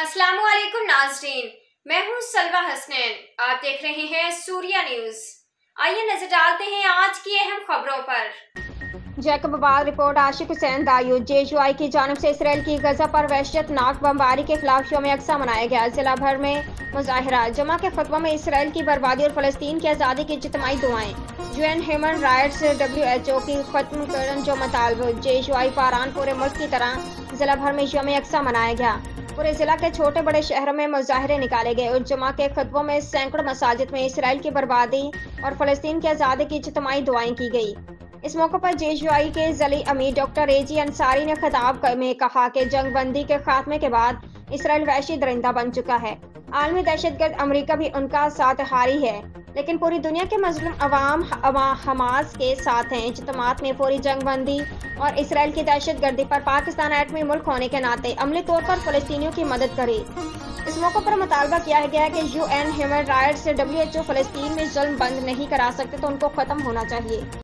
अस्सलाम वालेकुम नाज़रीन, मैं हूँ सलवा हसनैन। आप देख रहे हैं सूर्या न्यूज़। आइए नजर डालते हैं आज की अहम खबरों पर। जैकबाबाद रिपोर्ट। आशिक हुसैन दायूद JUI की जानिब से इसराइल की गजा पर वहशतनाक बमबारी के खिलाफ यौम यकसा मनाया गया। जिला भर में मुजाहिरा। जमा के खुतबा में इसराइल की बर्बादी और फलस्तीन की आज़ादी की इज्तिमाई दुआएं। UN ह्यूमन राइट्स WHO की खत्म करन जो मुतालबा। JUI पारान पूरे मुल्क की तरह जिला भर में यौम यकसा मनाया गया। पूरे जिला के छोटे बड़े शहरों में मुजाहरे निकाले गए और जमा के खुतबों में सैकड़ों मसाजिद में इसराइल की बर्बादी और फलस्तीन की आज़ादी की इज्तिमाई दुआएं की गई। इस मौके पर JUI के ज़ली अमीर डॉक्टर AG अंसारी ने खिताब में कहा कि जंग बंदी के खात्मे के बाद इसराइल वहशी दरिंदा बन चुका है। आलमी दहशतगर्द अमरीका भी उनका साथ हारी है, लेकिन पूरी दुनिया के मजलूम अवाम हमास के साथ हैं। इज्तिमात में फौरी जंग बंदी और इसराइल की दहशतगर्दी पर पाकिस्तान एटमी मुल्क होने के नाते अमली तौर पर फलस्तीनियों की मदद करे। इस मौके पर मुतालबा किया गया है कि UN ह्यूमन राइट्स WHO फलस्तीन में जुल्म बंद नहीं करा सकते तो उनको खत्म होना चाहिए।